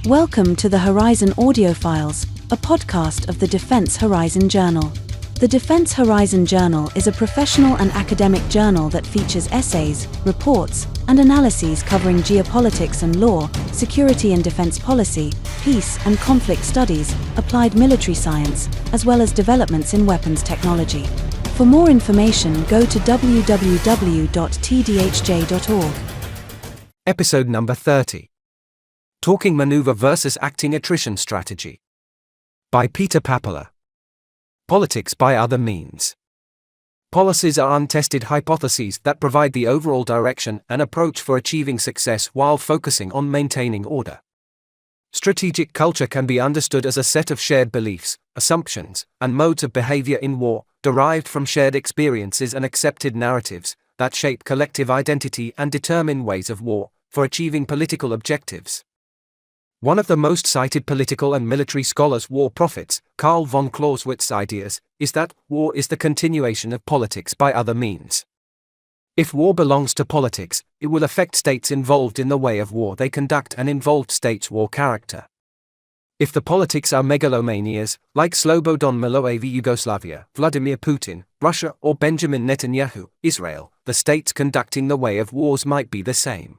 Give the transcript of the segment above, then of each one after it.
Welcome to the Horizon Audiofiles, a podcast of the Defence Horizon Journal. The Defence Horizon Journal is a professional and academic journal that features essays, reports, and analyses covering geopolitics and law, security and defence policy, peace and conflict studies, applied military science, as well as developments in weapons technology. For more information, go to www.tdhj.org. Episode number 30. Talking Maneuver versus Acting Attrition Strategy. By Peter Papala. Politics by Other Means. Policies are untested hypotheses that provide the overall direction and approach for achieving success while focusing on maintaining order. Strategic culture can be understood as a set of shared beliefs, assumptions, and modes of behaviour in war, derived from shared experiences and accepted narratives, that shape collective identity and determine ways of war, for achieving political objectives. One of the most cited political and military scholars, war prophets, Karl von Clausewitz's ideas, is that war is the continuation of politics by other means. If war belongs to politics, it will affect states involved in the way of war they conduct and involved states' war character. If the politics are megalomanias, like Slobodan Milosevic Yugoslavia, Vladimir Putin, Russia, or Benjamin Netanyahu, Israel, the states conducting the way of wars might be the same.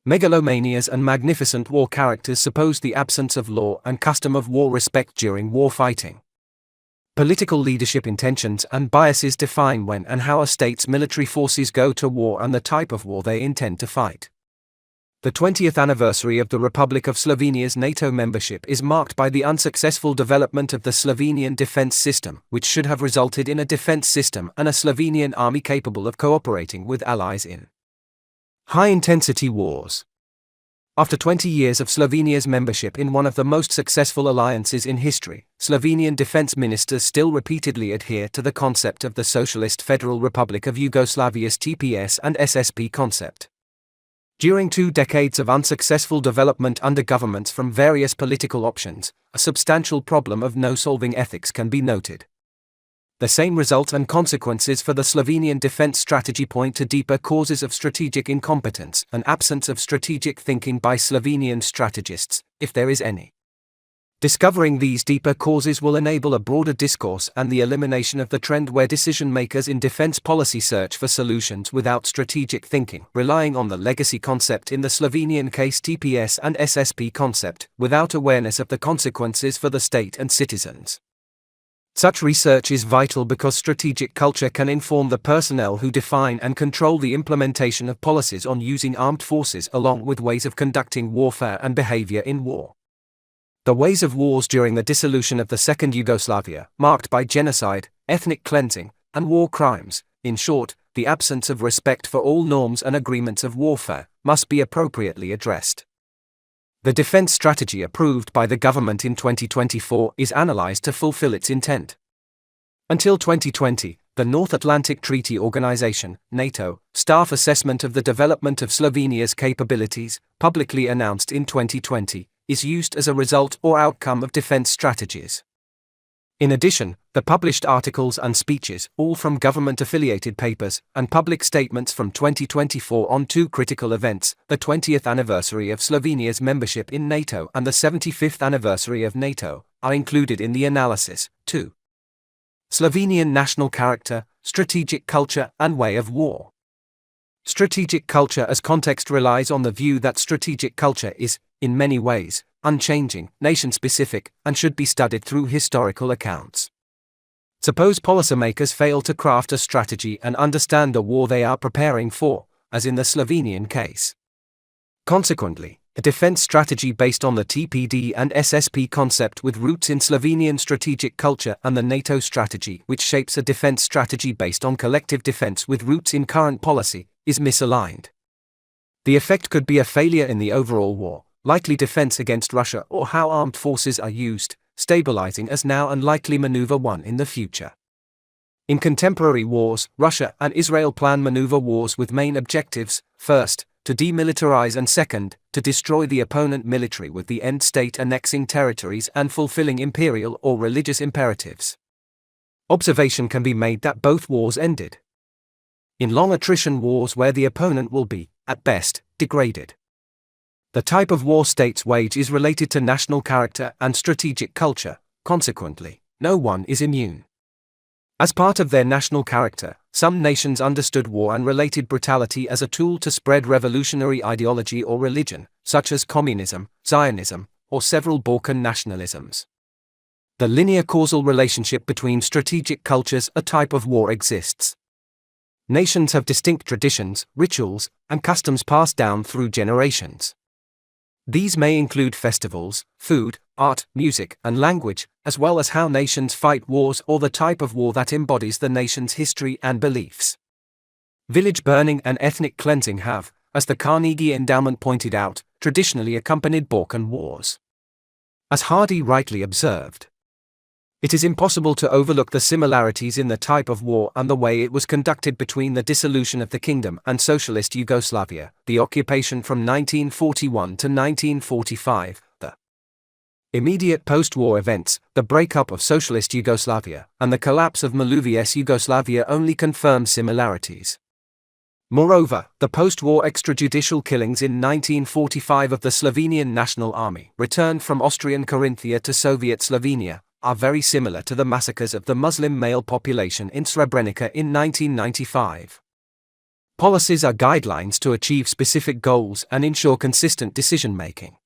Megalomanias and magnificent war characters suppose the absence of law and custom of war respect during war fighting. Political leadership intentions and biases define when and how a state's military forces go to war and the type of war they intend to fight. The 20th anniversary of the Republic of Slovenia's NATO membership is marked by the unsuccessful development of the Slovenian defence system, which should have resulted in a defence system and a Slovenian army capable of cooperating with allies in high-intensity wars. After 20 years of Slovenia's membership in one of the most successful alliances in history, Slovenian defence ministers still repeatedly adhere to the concept of the Socialist Federal Republic of Yugoslavia's TPS and SSP concept. During 2 decades of unsuccessful development under governments from various political options, a substantial problem of no-solving ethics can be noted. The same results and consequences for the Slovenian defence strategy point to deeper causes of strategic incompetence and absence of strategic thinking by Slovenian strategists, if there is any. Discovering these deeper causes will enable a broader discourse and the elimination of the trend where decision-makers in defence policy search for solutions without strategic thinking, relying on the legacy concept in the Slovenian case TPS and SSP concept, without awareness of the consequences for the state and citizens. Such research is vital because strategic culture can inform the personnel who define and control the implementation of policies on using armed forces along with ways of conducting warfare and behavior in war. The ways of wars during the dissolution of the Second Yugoslavia, marked by genocide, ethnic cleansing, and war crimes, in short, the absence of respect for all norms and agreements of warfare, must be appropriately addressed. The defence strategy approved by the government in 2024 is analysed to fulfil its intent. Until 2020, the North Atlantic Treaty Organization, NATO, staff assessment of the development of Slovenia's capabilities, publicly announced in 2020, is used as a result or outcome of defence strategies. In addition, the published articles and speeches, all from government-affiliated papers, and public statements from 2024 on 2 critical events, the 20th anniversary of Slovenia's membership in NATO and the 75th anniversary of NATO, are included in the analysis, too. Slovenian national character, strategic culture and way of war. Strategic culture as context relies on the view that strategic culture is, in many ways, unchanging, nation-specific, and should be studied through historical accounts. Suppose policymakers fail to craft a strategy and understand the war they are preparing for, as in the Slovenian case. Consequently, a defence strategy based on the TPD and SSP concept with roots in Slovenian strategic culture and the NATO strategy which shapes a defence strategy based on collective defence with roots in current policy, is misaligned. The effect could be a failure in the overall war, likely defense against Russia or how armed forces are used, stabilizing as now and likely maneuver 1 in the future. In contemporary wars, Russia and Israel plan maneuver wars with main objectives, first, to demilitarize and second, to destroy the opponent military with the end state annexing territories and fulfilling imperial or religious imperatives. Observation can be made that both wars ended in long attrition wars where the opponent will be, at best, degraded. The type of war states wage is related to national character and strategic culture, consequently, no one is immune. As part of their national character, some nations understood war and related brutality as a tool to spread revolutionary ideology or religion, such as communism, Zionism, or several Balkan nationalisms. The linear causal relationship between strategic cultures, a type of war, exists. Nations have distinct traditions, rituals, and customs passed down through generations. These may include festivals, food, art, music, and language, as well as how nations fight wars or the type of war that embodies the nation's history and beliefs. Village burning and ethnic cleansing have, as the Carnegie Endowment pointed out, traditionally accompanied Balkan wars. As Hardy rightly observed, it is impossible to overlook the similarities in the type of war and the way it was conducted between the dissolution of the kingdom and socialist Yugoslavia, the occupation from 1941 to 1945, the immediate post-war events, the breakup of socialist Yugoslavia, and the collapse of Milošević's Yugoslavia only confirm similarities. Moreover, the post-war extrajudicial killings in 1945 of the Slovenian National Army, returned from Austrian Carinthia to Soviet Slovenia, are very similar to the massacres of the Muslim male population in Srebrenica in 1995. Policies are guidelines to achieve specific goals and ensure consistent decision-making.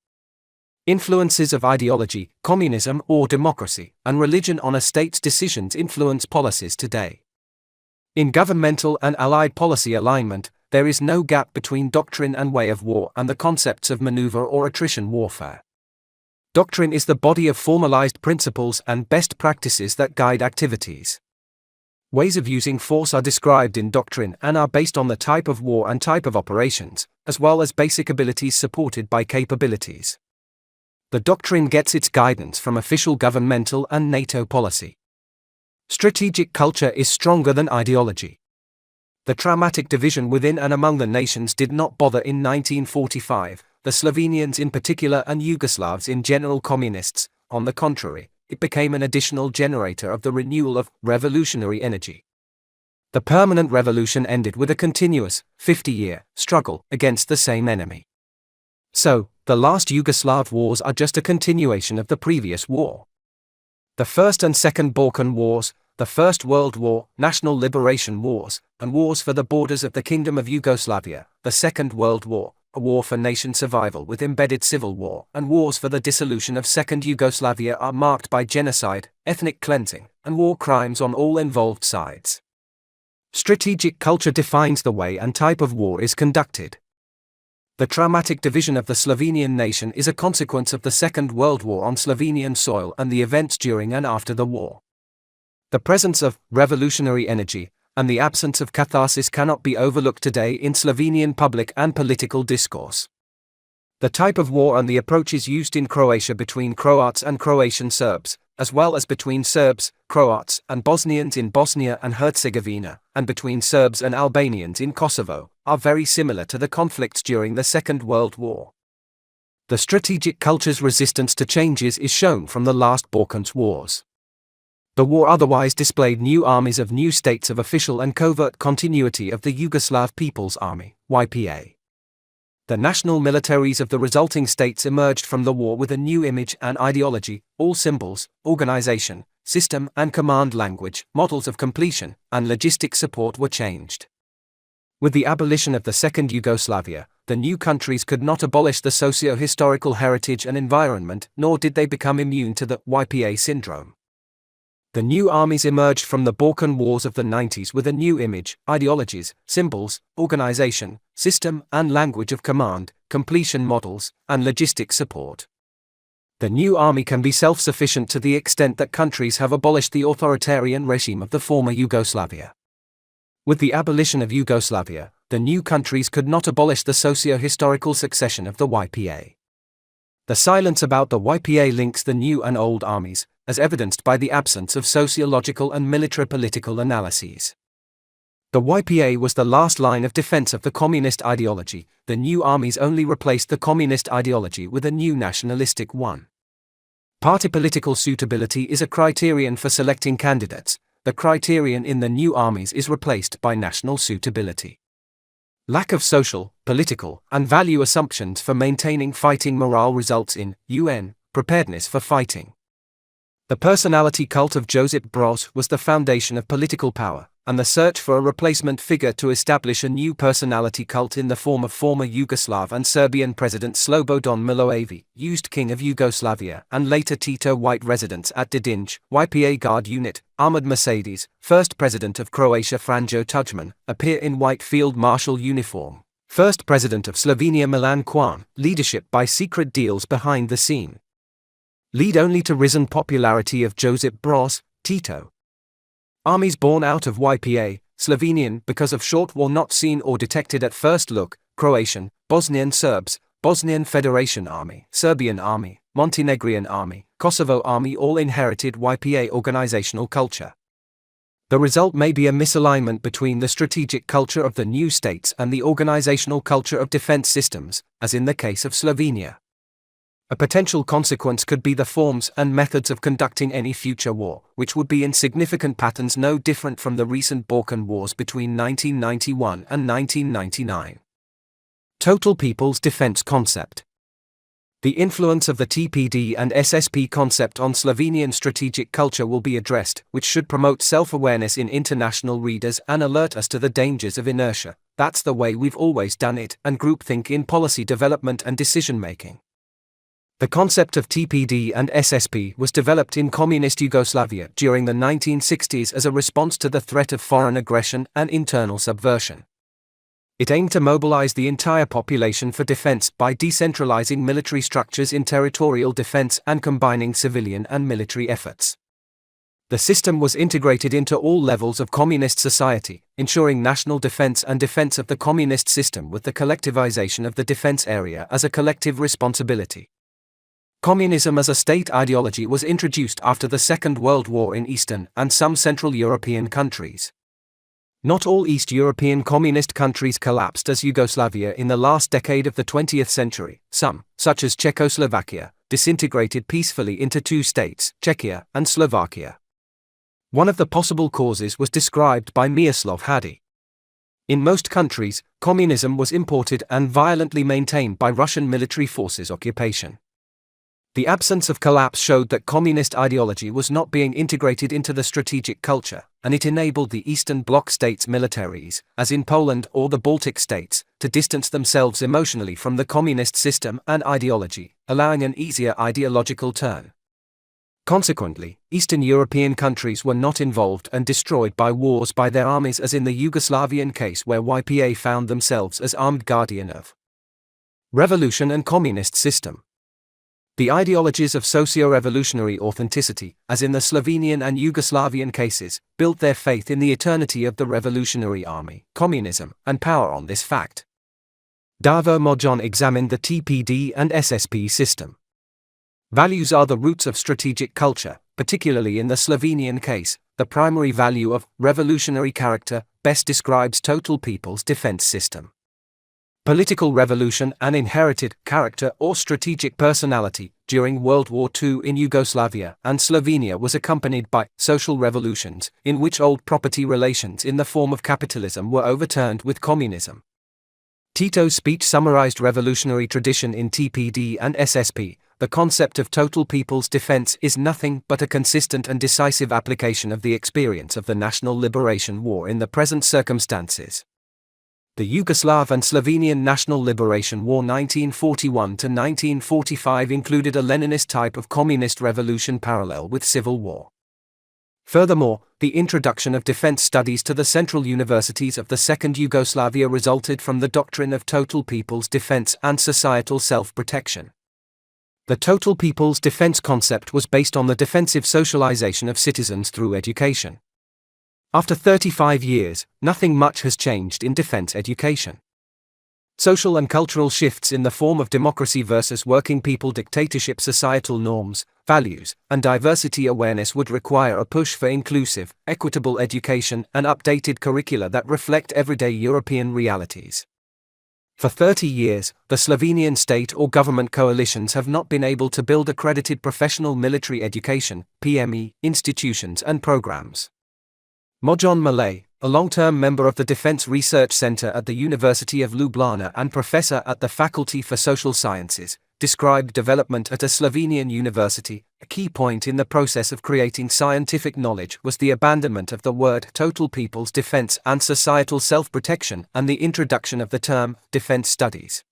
Influences of ideology, communism or democracy, and religion on a state's decisions influence policies today. In governmental and allied policy alignment, there is no gap between doctrine and way of war and the concepts of maneuver or attrition warfare. Doctrine is the body of formalized principles and best practices that guide activities. Ways of using force are described in doctrine and are based on the type of war and type of operations, as well as basic abilities supported by capabilities. The doctrine gets its guidance from official governmental and NATO policy. Strategic culture is stronger than ideology. The traumatic division within and among the nations did not bother in 1945, the Slovenians in particular and Yugoslavs in general, communists. On the contrary, it became an additional generator of the renewal of revolutionary energy. The permanent revolution ended with a continuous, 50-year struggle against the same enemy. So, the last Yugoslav wars are just a continuation of the previous war. The First and Second Balkan Wars, the First World War, National Liberation Wars, and wars for the borders of the Kingdom of Yugoslavia, the Second World War, a war for nation survival with embedded civil war, and wars for the dissolution of Second Yugoslavia are marked by genocide, ethnic cleansing, and war crimes on all involved sides. Strategic culture defines the way and type of war is conducted. The traumatic division of the Slovenian nation is a consequence of the Second World War on Slovenian soil and the events during and after the war. The presence of revolutionary energy and the absence of catharsis cannot be overlooked today in Slovenian public and political discourse. The type of war and the approaches used in Croatia between Croats and Croatian Serbs, as well as between Serbs, Croats, and Bosnians in Bosnia and Herzegovina, and between Serbs and Albanians in Kosovo, are very similar to the conflicts during the Second World War. The strategic culture's resistance to changes is shown from the last Balkans wars. The war otherwise displayed new armies of new states of official and covert continuity of the Yugoslav People's Army, YPA. The national militaries of the resulting states emerged from the war with a new image and ideology, all symbols, organization, system and command language, models of completion, and logistic support were changed. With the abolition of the Second Yugoslavia, the new countries could not abolish the socio-historical heritage and environment, nor did they become immune to the YPA syndrome. The new armies emerged from the Balkan Wars of the 90s with a new image, ideologies, symbols, organization, system and language of command, completion models, and logistic support. The new army can be self-sufficient to the extent that countries have abolished the authoritarian regime of the former Yugoslavia. With the abolition of Yugoslavia, the new countries could not abolish the socio-historical succession of the YPA. The silence about the YPA links the new and old armies, as evidenced by the absence of sociological and military-political analyses. The YPA was the last line of defense of the communist ideology. The new armies only replaced the communist ideology with a new nationalistic one. Party political suitability is a criterion for selecting candidates. The criterion in the new armies is replaced by national suitability. Lack of social, political, and value assumptions for maintaining fighting morale results in UN preparedness for fighting. The personality cult of Josip Broz was the foundation of political power, and the search for a replacement figure to establish a new personality cult in the form of former Yugoslav and Serbian President Slobodan Milosevic, used King of Yugoslavia and later Tito white residents at Dedinje, YPA Guard Unit, Armored Mercedes, first President of Croatia Franjo Tuđman, appear in white field marshal uniform, first President of Slovenia Milan Kuan, leadership by secret deals behind the scene. Lead only to risen popularity of Josip Broz, Tito. Armies born out of YPA, Slovenian because of short war not seen or detected at first look, Croatian, Bosnian Serbs, Bosnian Federation Army, Serbian Army, Montenegrin Army, Kosovo Army all inherited YPA organizational culture. The result may be a misalignment between the strategic culture of the new states and the organizational culture of defense systems, as in the case of Slovenia. A potential consequence could be the forms and methods of conducting any future war, which would be in significant patterns no different from the recent Balkan Wars between 1991 and 1999. Total People's Defense Concept. The influence of the TPD and SSP concept on Slovenian strategic culture will be addressed, which should promote self-awareness in international readers and alert us to the dangers of inertia. That's the way we've always done it, and groupthink in policy development and decision-making. The concept of TPD and SSP was developed in communist Yugoslavia during the 1960s as a response to the threat of foreign aggression and internal subversion. It aimed to mobilize the entire population for defense by decentralizing military structures in territorial defense and combining civilian and military efforts. The system was integrated into all levels of communist society, ensuring national defense and defense of the communist system with the collectivization of the defense area as a collective responsibility. Communism as a state ideology was introduced after the Second World War in Eastern and some Central European countries. Not all East European communist countries collapsed as Yugoslavia in the last decade of the 20th century. Some, such as Czechoslovakia, disintegrated peacefully into two states, Czechia and Slovakia. One of the possible causes was described by Miroslav Hadi. In most countries, communism was imported and violently maintained by Russian military forces occupation. The absence of collapse showed that communist ideology was not being integrated into the strategic culture, and it enabled the Eastern Bloc states' militaries, as in Poland or the Baltic states, to distance themselves emotionally from the communist system and ideology, allowing an easier ideological turn. Consequently, Eastern European countries were not involved and destroyed by wars by their armies as in the Yugoslavian case where YPA found themselves as armed guardian of revolution and communist system. The ideologies of socio-revolutionary authenticity, as in the Slovenian and Yugoslavian cases, built their faith in the eternity of the revolutionary army, communism, and power on this fact. Davo Mojon examined the TPD and SSP system. Values are the roots of strategic culture, particularly in the Slovenian case. The primary value of revolutionary character best describes total people's defense system. Political revolution and inherited character or strategic personality during World War II in Yugoslavia and Slovenia was accompanied by social revolutions, in which old property relations in the form of capitalism were overturned with communism. Tito's speech summarized revolutionary tradition in TPD and SSP. The concept of total people's defense is nothing but a consistent and decisive application of the experience of the National Liberation War in the present circumstances. The Yugoslav and Slovenian National Liberation War 1941–1945 included a Leninist type of communist revolution parallel with civil war. Furthermore, the introduction of defense studies to the central universities of the Second Yugoslavia resulted from the doctrine of total people's defense and societal self-protection. The total people's defense concept was based on the defensive socialization of citizens through education. After 35 years, nothing much has changed in defense education. Social and cultural shifts in the form of democracy versus working people dictatorship, societal norms, values, and diversity awareness would require a push for inclusive, equitable education and updated curricula that reflect everyday European realities. For 30 years, the Slovenian state or government coalitions have not been able to build accredited professional military education (PME) institutions and programs. Mojon Malay, a long-term member of the Defense Research Center at the University of Ljubljana and professor at the Faculty for Social Sciences, described development at a Slovenian university. A key point in the process of creating scientific knowledge was the abandonment of the word total people's defense and societal self-protection and the introduction of the term defense studies.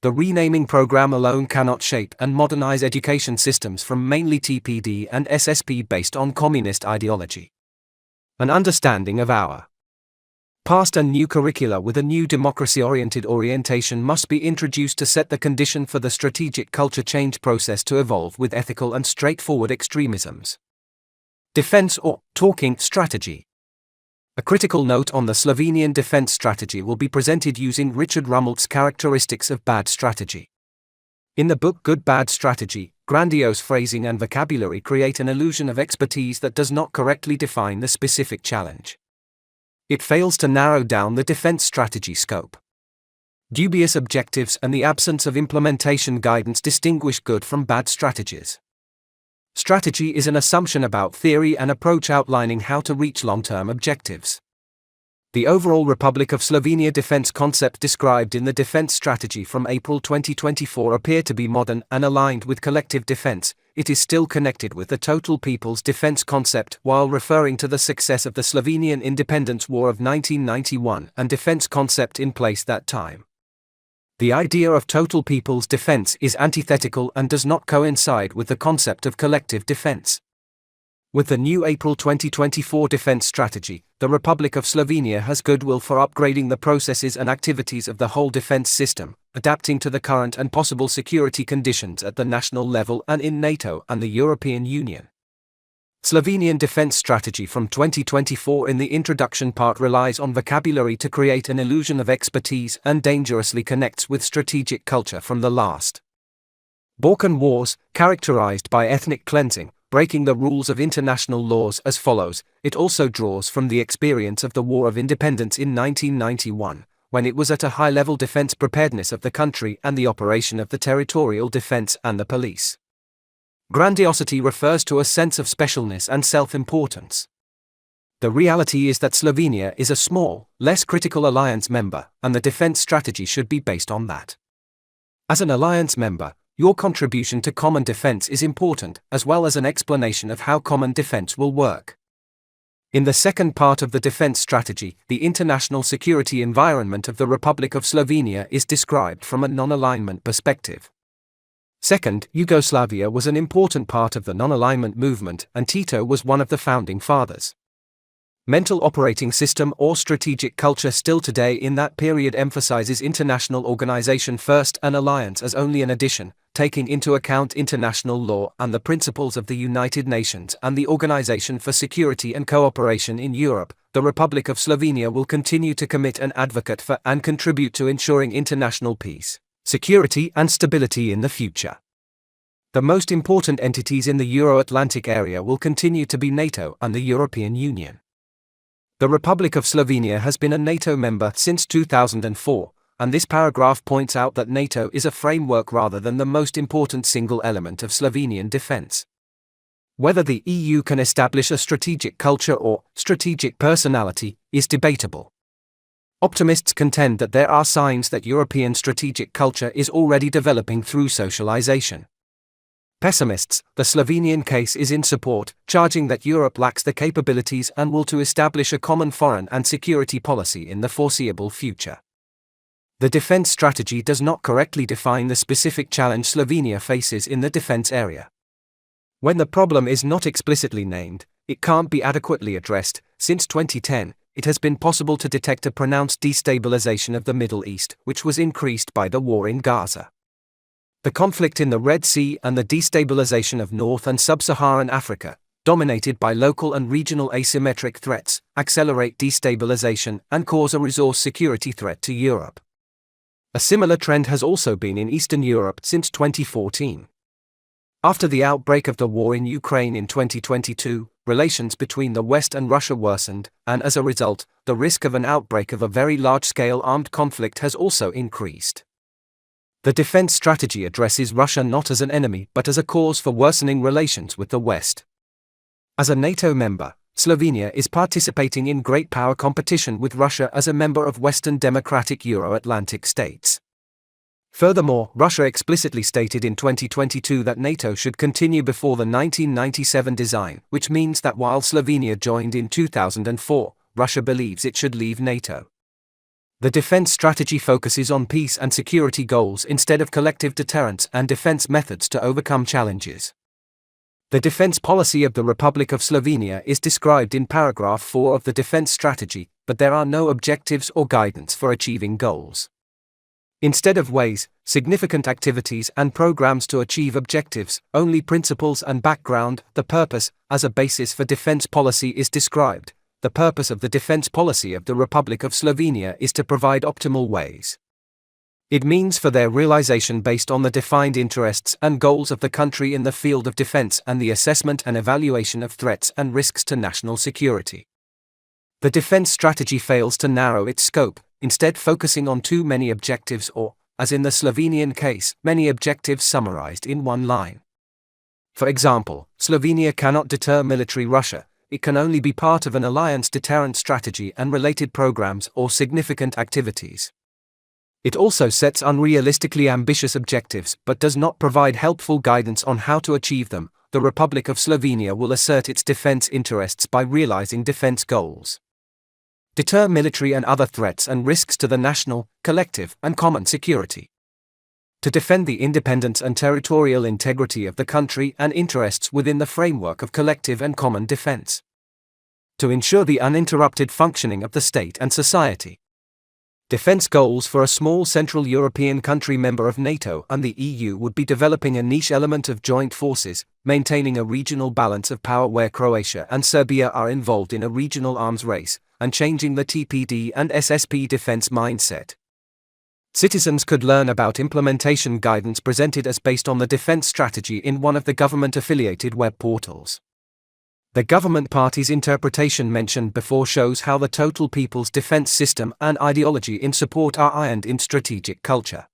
The renaming program alone cannot shape and modernize education systems from mainly TPD and SSP based on communist ideology. An understanding of our past and new curricula with a new democracy-oriented orientation must be introduced to set the condition for the strategic culture change process to evolve with ethical and straightforward extremisms. Defense or talking strategy. A critical note on the Slovenian defense strategy will be presented using Richard Rummelt's characteristics of bad strategy. In the book Good Bad Strategy, grandiose phrasing and vocabulary create an illusion of expertise that does not correctly define the specific challenge. It fails to narrow down the defense strategy scope. Dubious objectives and the absence of implementation guidance distinguish good from bad strategies. Strategy is an assumption about theory and approach outlining how to reach long-term objectives. The overall Republic of Slovenia defense concept described in the defense strategy from April 2024 appear to be modern and aligned with collective defense. It is still connected with the total people's defense concept while referring to the success of the Slovenian Independence War of 1991 and defense concept in place that time. The idea of total people's defense is antithetical and does not coincide with the concept of collective defense. With the new April 2024 defense strategy, the Republic of Slovenia has goodwill for upgrading the processes and activities of the whole defense system, adapting to the current and possible security conditions at the national level and in NATO and the European Union. Slovenian Defence Strategy from 2024 in the introduction part relies on vocabulary to create an illusion of expertise and dangerously connects with strategic culture from the last Balkan Wars, characterized by ethnic cleansing, breaking the rules of international laws as follows. It also draws from the experience of the War of Independence in 1991, when it was at a high-level defense preparedness of the country and the operation of the territorial defense and the police. Grandiosity refers to a sense of specialness and self-importance. The reality is that Slovenia is a small, less critical alliance member, and the defense strategy should be based on that. As an alliance member, your contribution to common defense is important, as well as an explanation of how common defense will work. In the second part of the defense strategy, the international security environment of the Republic of Slovenia is described from a non-alignment perspective. Second, Yugoslavia was an important part of the non-alignment movement, and Tito was one of the founding fathers. Mental operating system or strategic culture still today in that period emphasizes international organization first and alliance as only an addition, taking into account international law and the principles of the United Nations and the Organization for Security and Cooperation in Europe. The Republic of Slovenia will continue to commit and advocate for and contribute to ensuring international peace, security and stability in the future. The most important entities in the Euro-Atlantic area will continue to be NATO and the European Union. The Republic of Slovenia has been a NATO member since 2004, and this paragraph points out that NATO is a framework rather than the most important single element of Slovenian defense. Whether the EU can establish a strategic culture or strategic personality is debatable. Optimists contend that there are signs that European strategic culture is already developing through socialization. Pessimists, the Slovenian case is in support, charging that Europe lacks the capabilities and will to establish a common foreign and security policy in the foreseeable future. The defense strategy does not correctly define the specific challenge Slovenia faces in the defense area. When the problem is not explicitly named, it can't be adequately addressed. Since 2010, it has been possible to detect a pronounced destabilization of the Middle East, which was increased by the war in Gaza. The conflict in the Red Sea and the destabilization of North and Sub-Saharan Africa, dominated by local and regional asymmetric threats, accelerate destabilization and cause a resource security threat to Europe. A similar trend has also been in Eastern Europe since 2014. After the outbreak of the war in Ukraine in 2022, relations between the West and Russia worsened, and as a result, the risk of an outbreak of a very large-scale armed conflict has also increased. The defense strategy addresses Russia not as an enemy but as a cause for worsening relations with the West. As a NATO member, Slovenia is participating in great power competition with Russia as a member of Western democratic Euro-Atlantic states. Furthermore, Russia explicitly stated in 2022 that NATO should continue before the 1997 design, which means that while Slovenia joined in 2004, Russia believes it should leave NATO. The defense strategy focuses on peace and security goals instead of collective deterrence and defense methods to overcome challenges. The defense policy of the Republic of Slovenia is described in paragraph 4 of the defense strategy, but there are no objectives or guidance for achieving goals. Instead of ways, significant activities and programs to achieve objectives, only principles and background, the purpose, as a basis for defense policy is described. The purpose of the defense policy of the Republic of Slovenia is to provide optimal ways. It means for their realization based on the defined interests and goals of the country in the field of defense and the assessment and evaluation of threats and risks to national security. The defense strategy fails to narrow its scope, instead focusing on too many objectives or, as in the Slovenian case, many objectives summarized in one line. For example, Slovenia cannot deter military Russia, it can only be part of an alliance deterrent strategy and related programs or significant activities. It also sets unrealistically ambitious objectives but does not provide helpful guidance on how to achieve them. The Republic of Slovenia will assert its defense interests by realizing defense goals. Deter military and other threats and risks to the national, collective, and common security. To defend the independence and territorial integrity of the country and interests within the framework of collective and common defense. To ensure the uninterrupted functioning of the state and society. Defense goals for a small Central European country member of NATO and the EU would be developing a niche element of joint forces, maintaining a regional balance of power where Croatia and Serbia are involved in a regional arms race, and changing the TPD and SSP defense mindset. Citizens could learn about implementation guidance presented as based on the defense strategy in one of the government-affiliated web portals. The government party's interpretation mentioned before shows how the total people's defense system and ideology in support are ironed in strategic culture.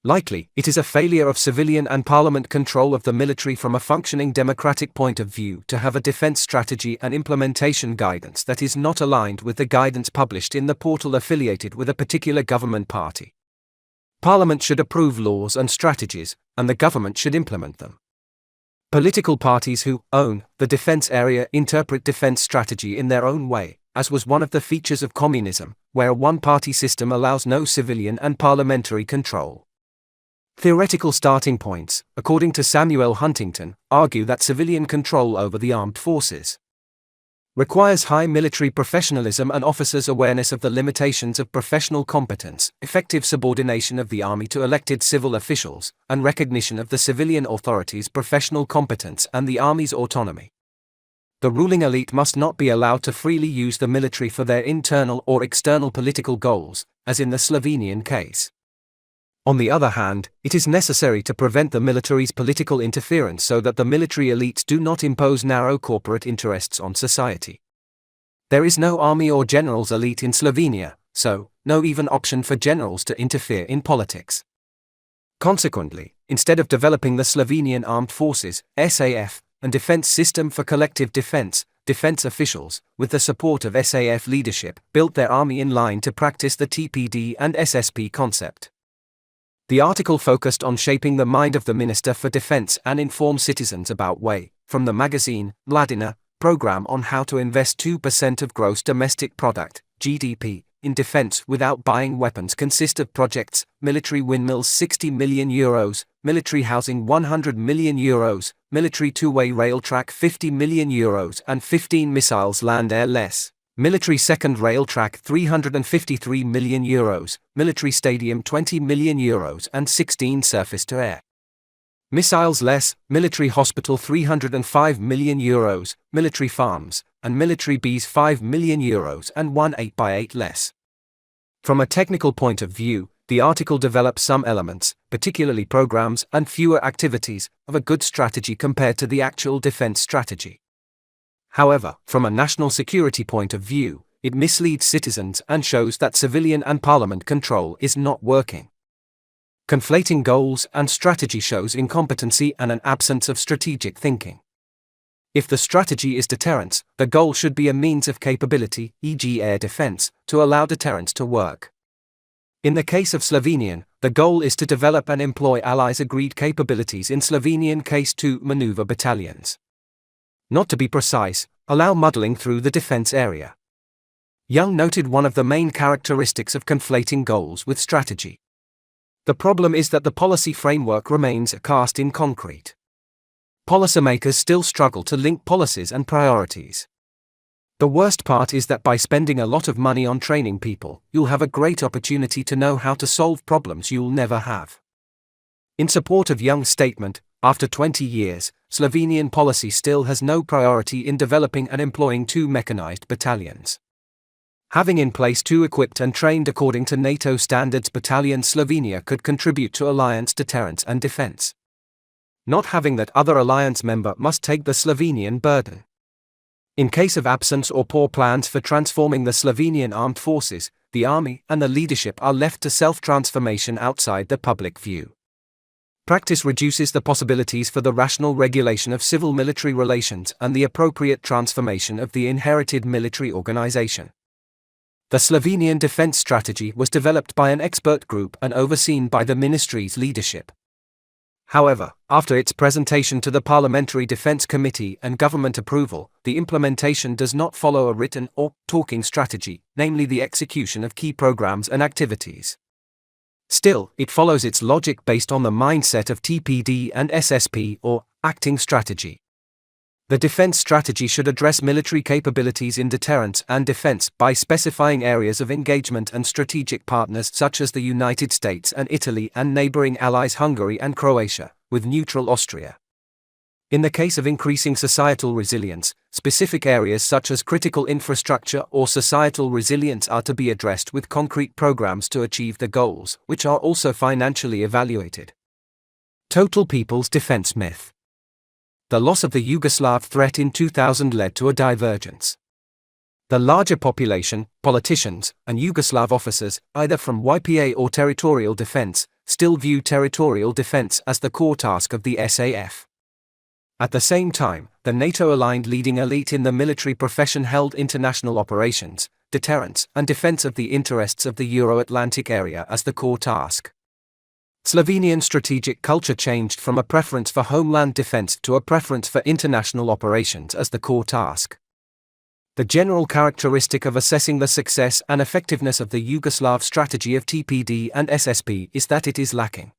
Likely, it is a failure of civilian and parliament control of the military from a functioning democratic point of view to have a defense strategy and implementation guidance that is not aligned with the guidance published in the portal affiliated with a particular government party. Parliament should approve laws and strategies, and the government should implement them. Political parties who own the defense area interpret defense strategy in their own way, as was one of the features of communism, where a one-party system allows no civilian and parliamentary control. Theoretical starting points, according to Samuel Huntington, argue that civilian control over the armed forces requires high military professionalism and officers' awareness of the limitations of professional competence, effective subordination of the army to elected civil officials, and recognition of the civilian authorities' professional competence and the army's autonomy. The ruling elite must not be allowed to freely use the military for their internal or external political goals, as in the Slovenian case. On the other hand, it is necessary to prevent the military's political interference so that the military elites do not impose narrow corporate interests on society. There is no army or generals elite in Slovenia, so, no even option for generals to interfere in politics. Consequently, instead of developing the Slovenian Armed Forces, SAF, and defense system for collective defense, defense officials, with the support of SAF leadership, built their army in line to practice the TPD and SSP concept. The article focused on shaping the mind of the Minister for Defense and inform citizens about way, from the magazine, Mladina, program on how to invest 2% of gross domestic product, GDP, in defense without buying weapons consist of projects, military windmills €60 million, military housing €100 million, military two-way rail track €50 million and 15 missiles land-air less. Military second rail track €353 million, military stadium €20 million and 16 surface-to-air missiles less, military hospital €305 million, military farms, and military bees €5 million and one 8x8 less. From a technical point of view, the article develops some elements, particularly programs and fewer activities, of a good strategy compared to the actual defense strategy. However, from a national security point of view, it misleads citizens and shows that civilian and parliament control is not working. Conflating goals and strategy shows incompetency and an absence of strategic thinking. If the strategy is deterrence, the goal should be a means of capability, e.g. air defense, to allow deterrence to work. In the case of Slovenian, the goal is to develop and employ allies' agreed capabilities in Slovenian Case 2 maneuver battalions. Not to be precise, allow muddling through the defense area. Young noted one of the main characteristics of conflating goals with strategy. The problem is that the policy framework remains cast in concrete. Policymakers still struggle to link policies and priorities. The worst part is that by spending a lot of money on training people, you'll have a great opportunity to know how to solve problems you'll never have. In support of Young's statement, after 20 years, Slovenian policy still has no priority in developing and employing 2 mechanized battalions. Having in place 2 equipped and trained according to NATO standards battalions, Slovenia could contribute to alliance deterrence and defense. Not having that, other alliance member must take the Slovenian burden. In case of absence or poor plans for transforming the Slovenian armed forces, the army and the leadership are left to self-transformation outside the public view. Practice reduces the possibilities for the rational regulation of civil-military relations and the appropriate transformation of the inherited military organization. The Slovenian Defence Strategy was developed by an expert group and overseen by the ministry's leadership. However, after its presentation to the Parliamentary Defence Committee and government approval, the implementation does not follow a written or talking strategy, namely the execution of key programs and activities. Still, it follows its logic based on the mindset of TPD and SSP, or acting strategy. The defense strategy should address military capabilities in deterrence and defense by specifying areas of engagement and strategic partners such as the United States and Italy and neighboring allies Hungary and Croatia, with neutral Austria. In the case of increasing societal resilience, specific areas such as critical infrastructure or societal resilience are to be addressed with concrete programs to achieve the goals, which are also financially evaluated. Total people's defense myth. The loss of the Yugoslav threat in 2000 led to a divergence. The larger population, politicians, and Yugoslav officers, either from YPA or territorial defense, still view territorial defense as the core task of the SAF. At the same time, the NATO-aligned leading elite in the military profession held international operations, deterrence, and defense of the interests of the Euro-Atlantic area as the core task. Slovenian strategic culture changed from a preference for homeland defense to a preference for international operations as the core task. The general characteristic of assessing the success and effectiveness of the Yugoslav strategy of TPD and SSP is that it is lacking.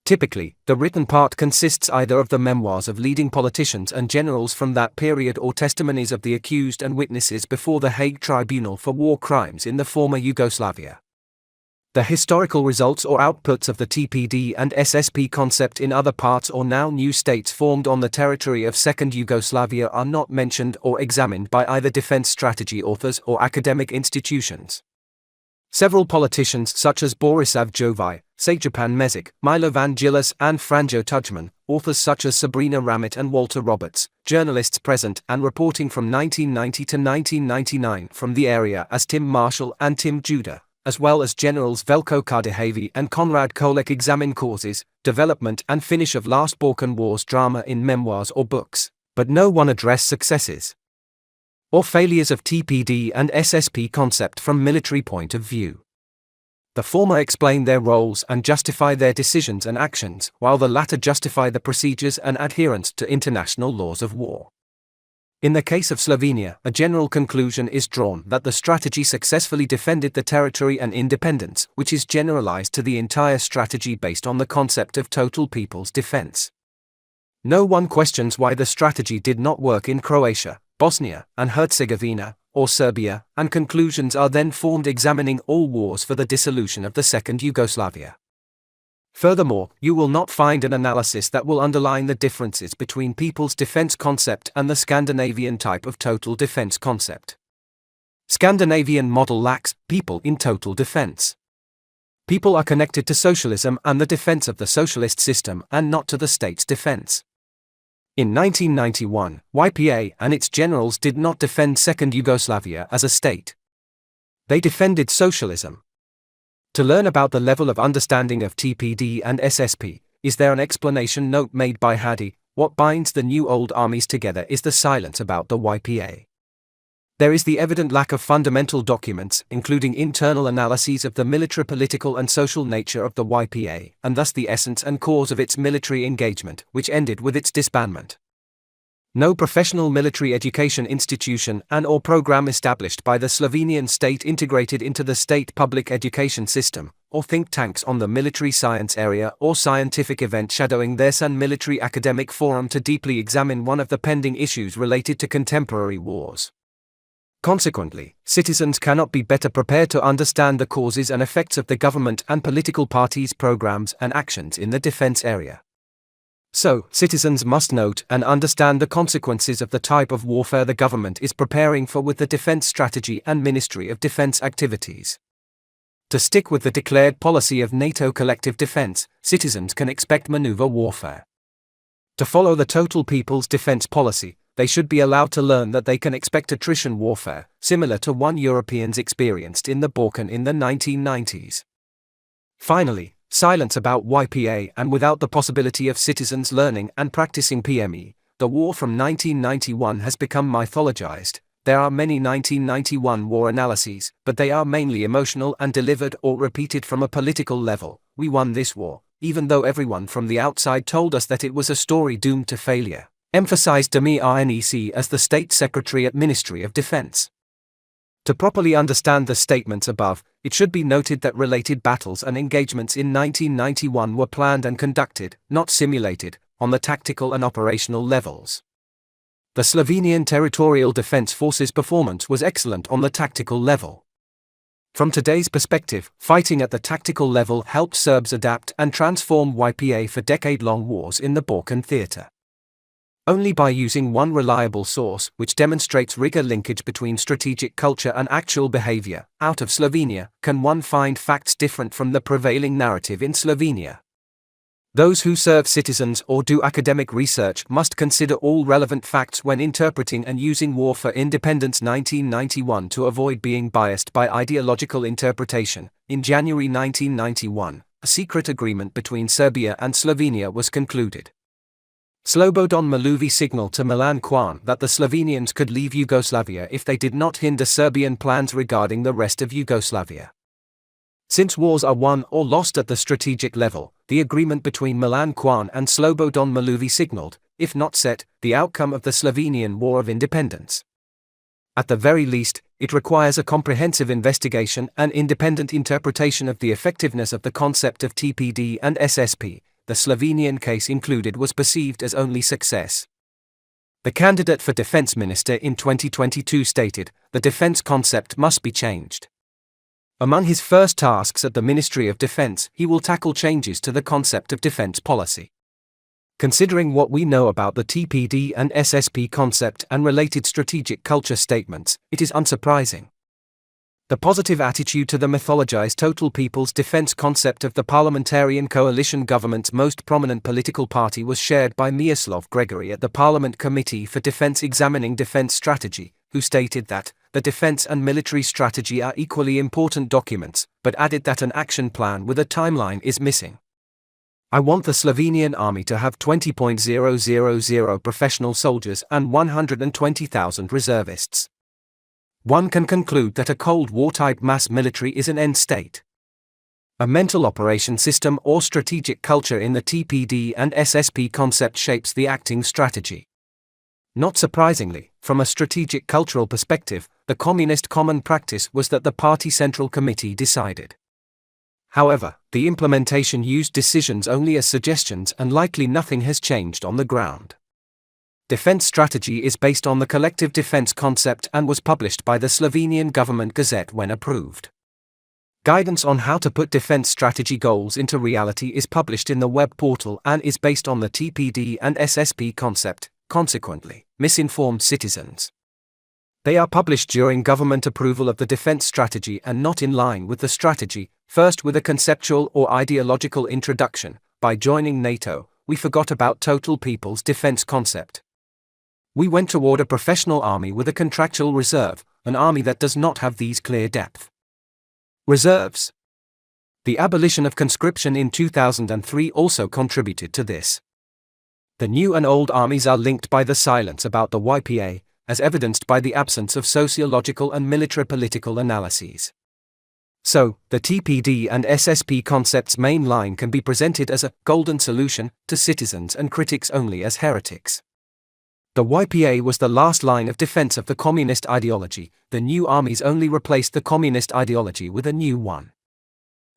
Typically, the written part consists either of the memoirs of leading politicians and generals from that period or testimonies of the accused and witnesses before the Hague Tribunal for War Crimes in the former Yugoslavia. The historical results or outputs of the TPD and SSP concept in other parts or now new states formed on the territory of Second Yugoslavia are not mentioned or examined by either defense strategy authors or academic institutions. Several politicians such as Borisav Jovaj, Stjepan Mesic, Milo Vangelis and Franjo Tudjman, authors such as Sabrina Ramit and Walter Roberts, journalists present and reporting from 1990 to 1999 from the area as Tim Marshall and Tim Judah, as well as generals Veljko Kardahavi and Konrad Kolek examine causes, development and finish of last Balkan Wars drama in memoirs or books, but no one address successes or failures of TPD and SSP concept from military point of view. The former explain their roles and justify their decisions and actions, while the latter justify the procedures and adherence to international laws of war. In the case of Slovenia, a general conclusion is drawn that the strategy successfully defended the territory and independence, which is generalized to the entire strategy based on the concept of total people's defense. No one questions why the strategy did not work in Croatia, Bosnia and Herzegovina, or Serbia, and conclusions are then formed examining all wars for the dissolution of the Second Yugoslavia. Furthermore, you will not find an analysis that will underline the differences between people's defense concept and the Scandinavian type of total defense concept. Scandinavian model lacks people in total defense. People are connected to socialism and the defense of the socialist system and not to the state's defense. In 1991, YPA and its generals did not defend Second Yugoslavia as a state. They defended socialism. To learn about the level of understanding of TPD and SSP, is there an explanation note made by Hadi, what binds the new old armies together is the silence about the YPA. There is the evident lack of fundamental documents, including internal analyses of the military, political and social nature of the YPA, and thus the essence and cause of its military engagement, which ended with its disbandment. No professional military education institution and/or program established by the Slovenian state integrated into the state public education system, or think tanks on the military science area or scientific event shadowing this and military academic forum to deeply examine one of the pending issues related to contemporary wars. Consequently, citizens cannot be better prepared to understand the causes and effects of the government and political parties' programs and actions in the defense area. So, citizens must note and understand the consequences of the type of warfare the government is preparing for with the defense strategy and Ministry of Defense activities. To stick with the declared policy of NATO collective defense, citizens can expect maneuver warfare. To follow the total people's defense policy, they should be allowed to learn that they can expect attrition warfare, similar to one Europeans experienced in the Balkan in the 1990s. Finally, silence about YPA and without the possibility of citizens learning and practicing PME, the war from 1991 has become mythologized. There are many 1991 war analyses, but they are mainly emotional and delivered or repeated from a political level. We won this war, even though everyone from the outside told us that it was a story doomed to failure, emphasized Demi Rnec as the State Secretary at Ministry of Defense. To properly understand the statements above, it should be noted that related battles and engagements in 1991 were planned and conducted, not simulated, on the tactical and operational levels. The Slovenian Territorial Defense Forces' performance was excellent on the tactical level. From today's perspective, fighting at the tactical level helped Serbs adapt and transform YPA for decade-long wars in the Balkan theatre. Only by using one reliable source, which demonstrates rigor linkage between strategic culture and actual behaviour, out of Slovenia, can one find facts different from the prevailing narrative in Slovenia. Those who serve citizens or do academic research must consider all relevant facts when interpreting and using War for Independence 1991 to avoid being biased by ideological interpretation. In January 1991, a secret agreement between Serbia and Slovenia was concluded. Slobodan Milosevic signaled to Milan Kwan that the Slovenians could leave Yugoslavia if they did not hinder Serbian plans regarding the rest of Yugoslavia. Since wars are won or lost at the strategic level, the agreement between Milan Kwan and Slobodan Milosevic signaled, if not set, the outcome of the Slovenian War of Independence. At the very least, it requires a comprehensive investigation and independent interpretation of the effectiveness of the concept of TPD and SSP. The Slovenian case included was perceived as only success. The candidate for defense minister in 2022 stated, the defense concept must be changed. Among his first tasks at the Ministry of Defense, he will tackle changes to the concept of defense policy. Considering what we know about the TPD and SSP concept and related strategic culture statements, it is unsurprising. The positive attitude to the mythologized total people's defense concept of the parliamentarian coalition government's most prominent political party was shared by Miroslav Gregory at the Parliament Committee for Defense examining defense strategy, who stated that the defense and military strategy are equally important documents, but added that an action plan with a timeline is missing. I want the Slovenian army to have 20,000 professional soldiers and 120,000 reservists. One can conclude that a Cold War-type mass military is an end state. A mental operation system or strategic culture in the TPD and SSP concept shapes the acting strategy. Not surprisingly, from a strategic cultural perspective, the communist common practice was that the party central committee decided. However, the implementation used decisions only as suggestions and likely nothing has changed on the ground. Defense strategy is based on the collective defense concept and was published by the Slovenian Government Gazette when approved. Guidance on how to put defense strategy goals into reality is published in the web portal and is based on the TPD and SSP concept. Consequently, misinformed citizens. They are published during government approval of the defense strategy and not in line with the strategy, first with a conceptual or ideological introduction. By joining NATO, we forgot about total people's defense concept. We went toward a professional army with a contractual reserve, an army that does not have these clear depth. Reserves. The abolition of conscription in 2003 also contributed to this. The new and old armies are linked by the silence about the YPA, as evidenced by the absence of sociological and military political analyses. So, the TPD and SSP concept's main line can be presented as a golden solution to citizens and critics only as heretics. The YPA was the last line of defense of the communist ideology. The new armies only replaced the communist ideology with a new one.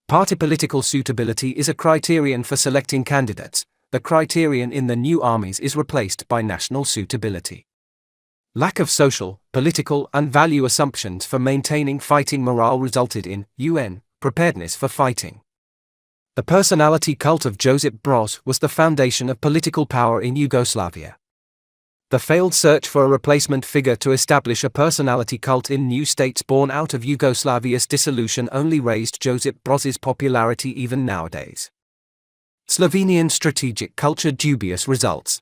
Party political suitability is a criterion for selecting candidates. The criterion in the new armies is replaced by national suitability. Lack of social, political, and value assumptions for maintaining fighting morale resulted in UN preparedness for fighting. The personality cult of Josip Broz was the foundation of political power in Yugoslavia. The failed search for a replacement figure to establish a personality cult in new states born out of Yugoslavia's dissolution only raised Josip Broz's popularity even nowadays. Slovenian strategic culture dubious results.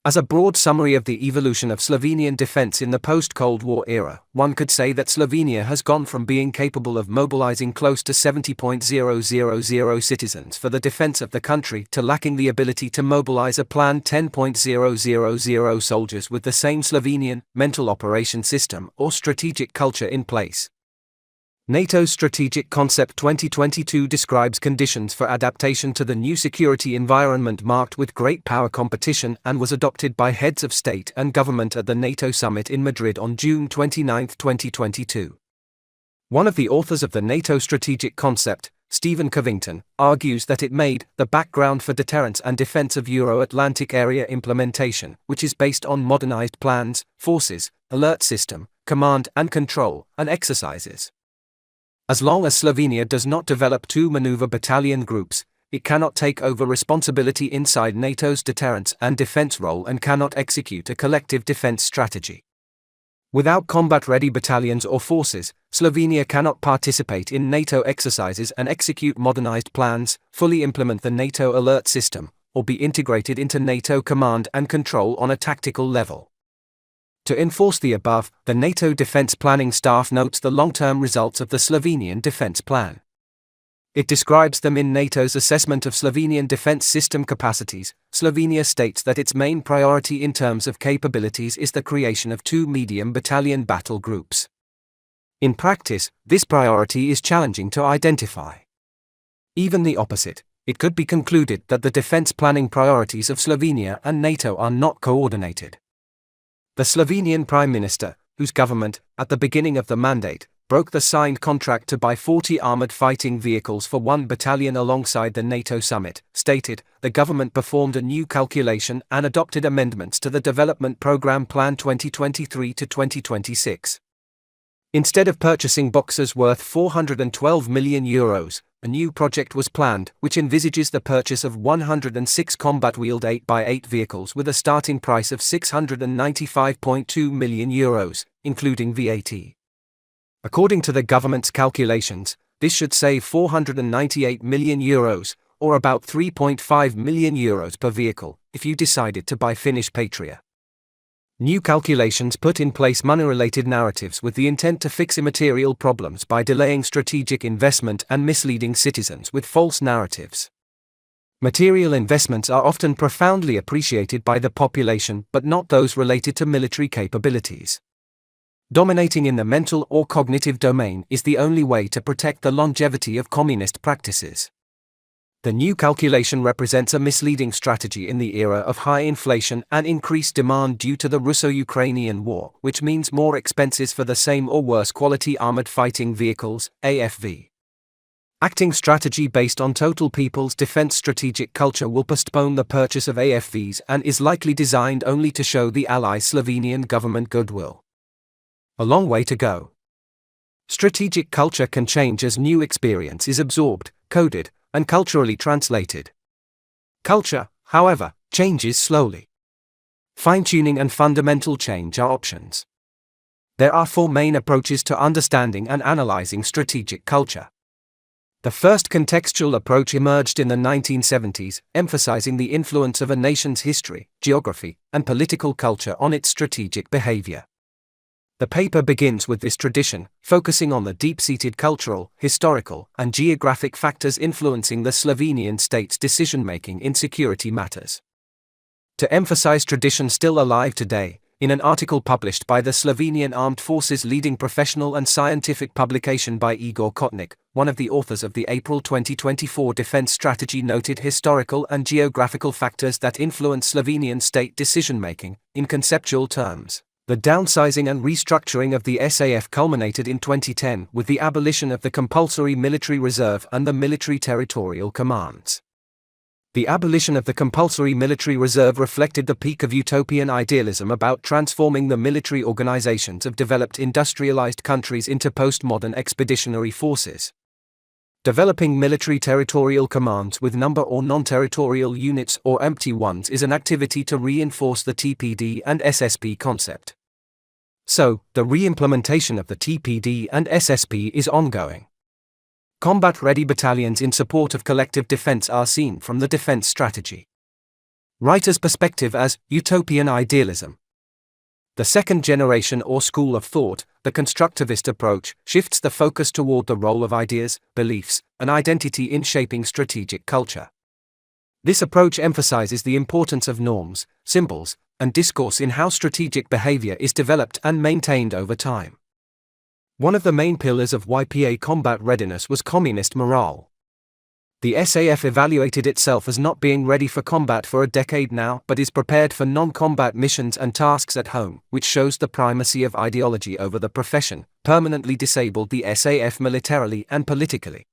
As a broad summary of the evolution of Slovenian defense in the post-Cold War era, one could say that Slovenia has gone from being capable of mobilizing close to 70,000 citizens for the defense of the country to lacking the ability to mobilize a planned 10,000 soldiers with the same Slovenian mental operation system or strategic culture in place. NATO's Strategic Concept 2022 describes conditions for adaptation to the new security environment marked with great power competition and was adopted by heads of state and government at the NATO summit in Madrid on June 29, 2022. One of the authors of the NATO Strategic Concept, Stephen Covington, argues that it made the background for deterrence and defense of Euro-Atlantic area implementation, which is based on modernized plans, forces, alert system, command and control, and exercises. As long as Slovenia does not develop two maneuver battalion groups, it cannot take over responsibility inside NATO's deterrence and defense role and cannot execute a collective defense strategy. Without combat-ready battalions or forces, Slovenia cannot participate in NATO exercises and execute modernized plans, fully implement the NATO alert system, or be integrated into NATO command and control on a tactical level. To enforce the above, the NATO Defense Planning Staff notes the long-term results of the Slovenian defense plan. It describes them in NATO's assessment of Slovenian defense system capacities. Slovenia states that its main priority in terms of capabilities is the creation of two medium battalion battle groups. In practice, this priority is challenging to identify. Even the opposite, it could be concluded that the defense planning priorities of Slovenia and NATO are not coordinated. The Slovenian Prime Minister, whose government, at the beginning of the mandate, broke the signed contract to buy 40 armoured fighting vehicles for one battalion alongside the NATO summit, stated, the government performed a new calculation and adopted amendments to the Development Programme Plan 2023 to 2026. Instead of purchasing Boxers worth €412 million, a new project was planned, which envisages the purchase of 106 combat-wheeled 8x8 vehicles with a starting price of €695.2 million, including VAT. According to the government's calculations, this should save €498 million, or about €3.5 million per vehicle, if you decided to buy Finnish Patria. New calculations put in place money-related narratives with the intent to fix immaterial problems by delaying strategic investment and misleading citizens with false narratives. Material investments are often profoundly appreciated by the population but not those related to military capabilities. Dominating in the mental or cognitive domain is the only way to protect the longevity of communist practices. The new calculation represents a misleading strategy in the era of high inflation and increased demand due to the Russo-Ukrainian war, which means more expenses for the same or worse quality armored fighting vehicles, AFV. Acting strategy based on total people's defense strategic culture will postpone the purchase of AFVs and is likely designed only to show the Allies' Slovenian government goodwill. A long way to go. Strategic culture can change as new experience is absorbed, coded, and culturally translated. Culture, however, changes slowly. Fine-tuning and fundamental change are options. There are four main approaches to understanding and analyzing strategic culture. The first contextual approach emerged in the 1970s, emphasizing the influence of a nation's history, geography, and political culture on its strategic behavior. The paper begins with this tradition, focusing on the deep-seated cultural, historical, and geographic factors influencing the Slovenian state's decision-making in security matters. To emphasize tradition still alive today, in an article published by the Slovenian Armed Forces leading professional and scientific publication by Igor Kotnik, one of the authors of the April 2024 Defence Strategy, noted historical and geographical factors that influence Slovenian state decision-making. In conceptual terms, the downsizing and restructuring of the SAF culminated in 2010 with the abolition of the compulsory military reserve and the military territorial commands. The abolition of the compulsory military reserve reflected the peak of utopian idealism about transforming the military organizations of developed industrialized countries into postmodern expeditionary forces. Developing military territorial commands with number or non-territorial units or empty ones is an activity to reinforce the TPD and SSP concept. So, the re-implementation of the TPD and SSP is ongoing. Combat-ready battalions in support of collective defense are seen from the defense strategy. Writer's perspective as utopian idealism. The second generation or school of thought, the constructivist approach, shifts the focus toward the role of ideas, beliefs, and identity in shaping strategic culture. This approach emphasizes the importance of norms, symbols, and discourse in how strategic behavior is developed and maintained over time. One of the main pillars of YPA combat readiness was communist morale. The SAF evaluated itself as not being ready for combat for a decade now, but is prepared for non-combat missions and tasks at home, which shows the primacy of ideology over the profession, permanently disabled the SAF militarily and politically.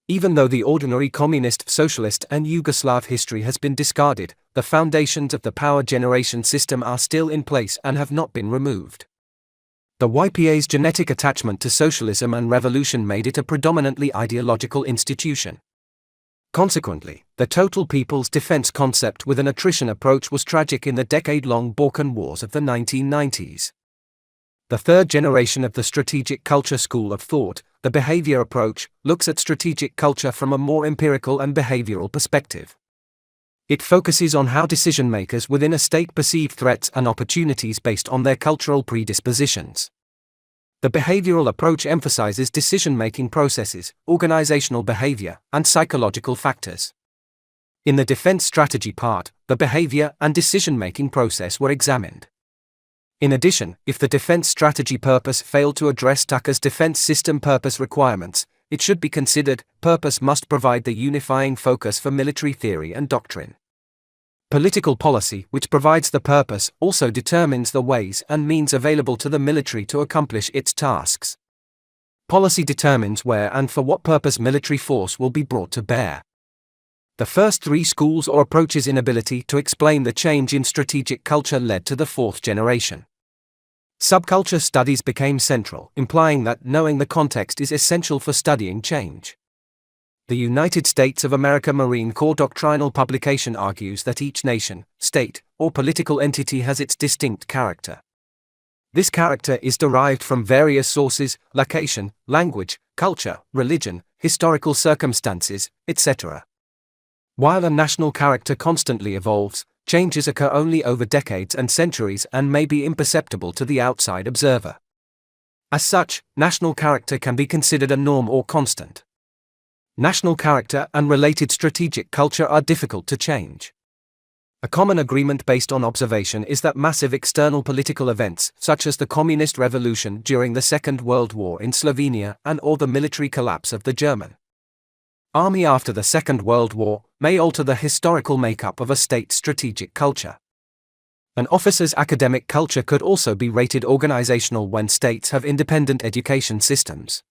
Even though the ordinary communist, socialist and Yugoslav history has been discarded, the foundations of the power generation system are still in place and have not been removed. The YPA's genetic attachment to socialism and revolution made it a predominantly ideological institution. Consequently, the total people's defense concept with an attrition approach was tragic in the decade-long Balkan Wars of the 1990s. The third generation of the strategic culture school of thought, the behaviour approach, looks at strategic culture from a more empirical and behavioural perspective. It focuses on how decision-makers within a state perceive threats and opportunities based on their cultural predispositions. The behavioral approach emphasizes decision-making processes, organizational behavior, and psychological factors. In the defense strategy part, the behavior and decision-making process were examined. In addition, if the defense strategy purpose failed to address Tucker's defense system purpose requirements, it should be considered. Purpose must provide the unifying focus for military theory and doctrine. Political policy, which provides the purpose, also determines the ways and means available to the military to accomplish its tasks. Policy determines where and for what purpose military force will be brought to bear. The first three schools or approaches' inability to explain the change in strategic culture led to the fourth generation. Subculture studies became central, implying that knowing the context is essential for studying change. The United States of America Marine Corps doctrinal publication argues that each nation, state, or political entity has its distinct character. This character is derived from various sources: location, language, culture, religion, historical circumstances, etc. While a national character constantly evolves, changes occur only over decades and centuries and may be imperceptible to the outside observer. As such, national character can be considered a norm or constant. National character and related strategic culture are difficult to change. A common agreement based on observation is that massive external political events, such as the Communist Revolution during the Second World War in Slovenia and/or the military collapse of the German Army after the Second World War, may alter the historical makeup of a state's strategic culture. An officer's academic culture could also be rated organizational when states have independent education systems.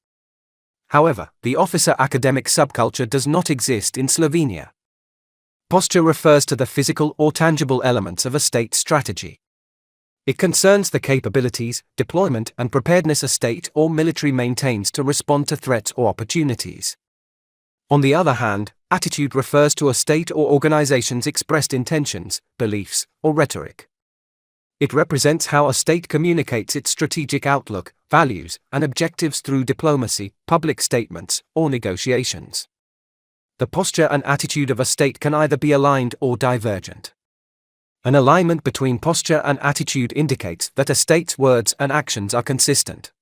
However, the officer academic subculture does not exist in Slovenia. Posture refers to the physical or tangible elements of a state strategy. It concerns the capabilities, deployment, and preparedness a state or military maintains to respond to threats or opportunities. On the other hand, attitude refers to a state or organization's expressed intentions, beliefs, or rhetoric. It represents how a state communicates its strategic outlook, values, and objectives through diplomacy, public statements, or negotiations. The posture and attitude of a state can either be aligned or divergent. An alignment between posture and attitude indicates that a state's words and actions are consistent.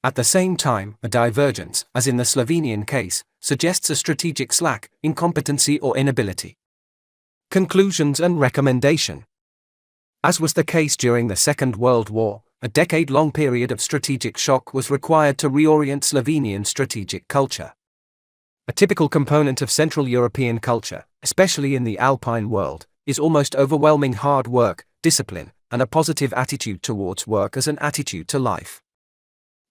At the same time, a divergence, as in the Slovenian case, suggests a strategic slack, incompetency or inability. Conclusions and recommendation. As was the case during the Second World War, a decade-long period of strategic shock was required to reorient Slovenian strategic culture. A typical component of Central European culture, especially in the Alpine world, is almost overwhelming hard work, discipline, and a positive attitude towards work as an attitude to life.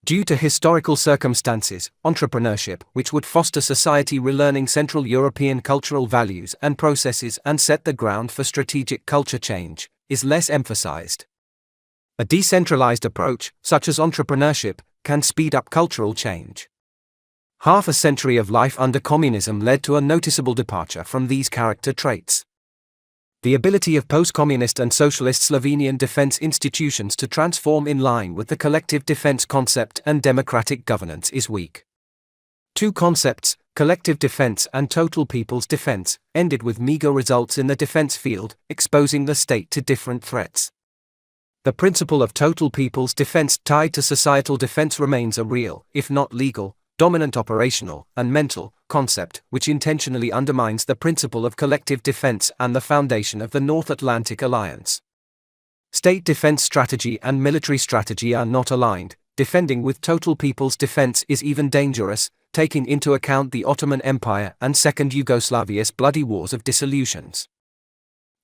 Due to historical circumstances, entrepreneurship, which would foster society relearning Central European cultural values and processes and set the ground for strategic culture change, is less emphasized. A decentralized approach, such as entrepreneurship, can speed up cultural change. Half a century of life under communism led to a noticeable departure from these character traits. The ability of post-communist and socialist Slovenian defense institutions to transform in line with the collective defense concept and democratic governance is weak. Two concepts, collective defense and total people's defense, ended with meager results in the defense field, exposing the state to different threats. The principle of total people's defense tied to societal defense remains a real, if not legal, dominant operational and mental concept which intentionally undermines the principle of collective defense and the foundation of the North Atlantic Alliance. State defense strategy and military strategy are not aligned. Defending with total people's defense is even dangerous, taking into account the Ottoman Empire and Second Yugoslavia's bloody wars of dissolutions.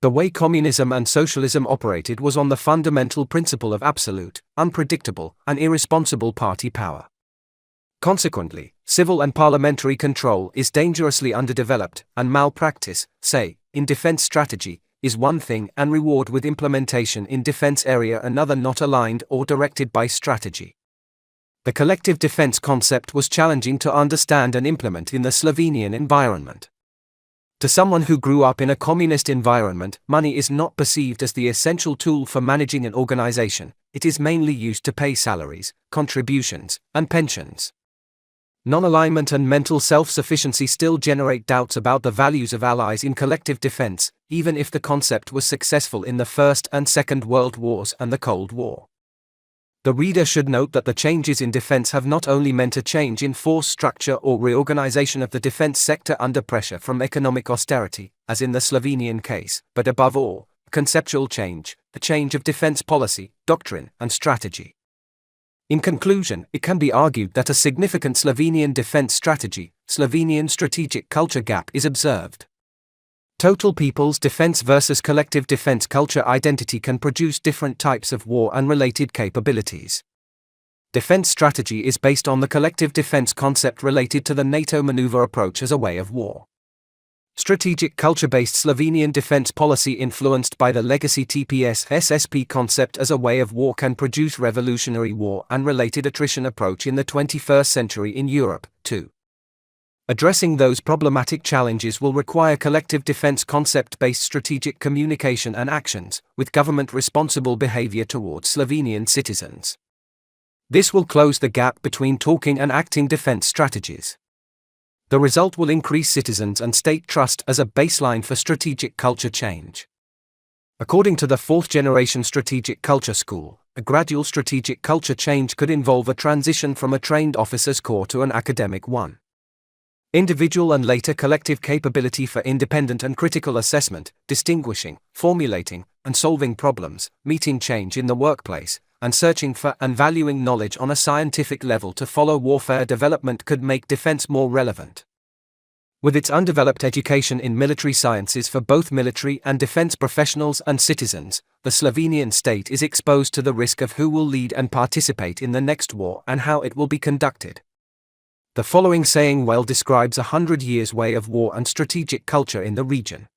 The way communism and socialism operated was on the fundamental principle of absolute, unpredictable, and irresponsible party power. Consequently, civil and parliamentary control is dangerously underdeveloped, and malpractice, say, in defense strategy, is one thing and reward with implementation in defense area another, not aligned or directed by strategy. The collective defense concept was challenging to understand and implement in the Slovenian environment. To someone who grew up in a communist environment, money is not perceived as the essential tool for managing an organization. It is mainly used to pay salaries, contributions, and pensions. Non-alignment and mental self-sufficiency still generate doubts about the values of allies in collective defense, even if the concept was successful in the First and Second World Wars and the Cold War. The reader should note that the changes in defense have not only meant a change in force structure or reorganization of the defense sector under pressure from economic austerity, as in the Slovenian case, but above all, a conceptual change, a change of defense policy, doctrine, and strategy. In conclusion, it can be argued that a significant Slovenian defense strategy, Slovenian strategic culture gap is observed. Total people's defense versus collective defense culture identity can produce different types of war and related capabilities. Defense strategy is based on the collective defense concept related to the NATO maneuver approach as a way of war. Strategic culture-based Slovenian defense policy influenced by the legacy TPS-SSP concept as a way of war can produce revolutionary war and related attrition approach in the 21st century in Europe, too. Addressing those problematic challenges will require collective defense concept-based strategic communication and actions, with government-responsible behavior towards Slovenian citizens. This will close the gap between talking and acting defense strategies. The result will increase citizens and state trust as a baseline for strategic culture change. According to the fourth-generation strategic culture school, a gradual strategic culture change could involve a transition from a trained officer's corps to an academic one. Individual and later collective capability for independent and critical assessment, distinguishing, formulating, and solving problems, meeting change in the workplace, and searching for and valuing knowledge on a scientific level to follow warfare development could make defense more relevant. With its undeveloped education in military sciences for both military and defense professionals and citizens, the Slovenian state is exposed to the risk of who will lead and participate in the next war and how it will be conducted. The following saying well describes 100 years' way of war and strategic culture in the region.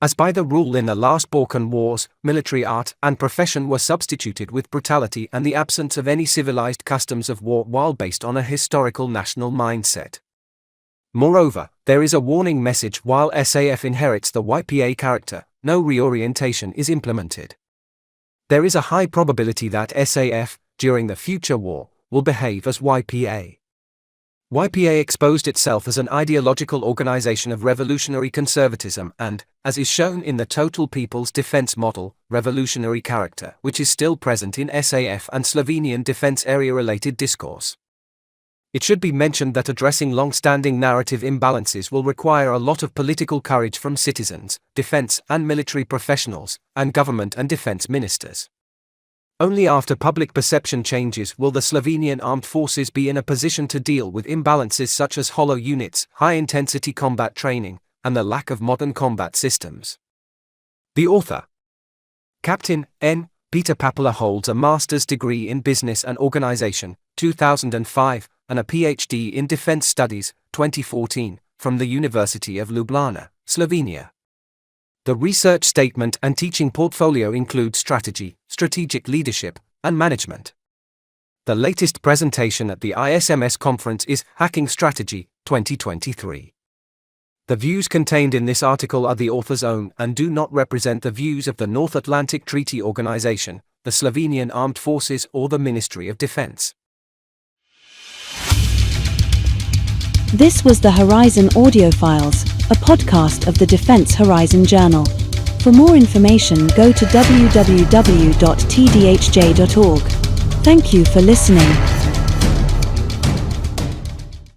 As by the rule in the last Balkan wars, military art and profession were substituted with brutality and the absence of any civilized customs of war while based on a historical national mindset. Moreover, there is a warning message while SAF inherits the YPA character, no reorientation is implemented. There is a high probability that SAF, during the future war, will behave as YPA. YPA exposed itself as an ideological organization of revolutionary conservatism and, as is shown in the Total People's Defense model, revolutionary character, which is still present in SAF and Slovenian defense area-related discourse. It should be mentioned that addressing long-standing narrative imbalances will require a lot of political courage from citizens, defense and military professionals, and government and defense ministers. Only after public perception changes will the Slovenian armed forces be in a position to deal with imbalances such as hollow units, high-intensity combat training, and the lack of modern combat systems. The author, Captain N. Peter Papala, holds a master's degree in Business and Organization, 2005, and a PhD in Defense Studies, 2014, from the University of Ljubljana, Slovenia. The research statement and teaching portfolio include strategy, strategic leadership, and management. The latest presentation at the ISMS conference is Hacking Strategy, 2023. The views contained in this article are the author's own and do not represent the views of the North Atlantic Treaty Organization, the Slovenian Armed Forces, or the Ministry of Defense. This was the Horizon Audiofiles, a podcast of the Defence Horizon Journal. For more information, go to www.tdhj.org. Thank you for listening.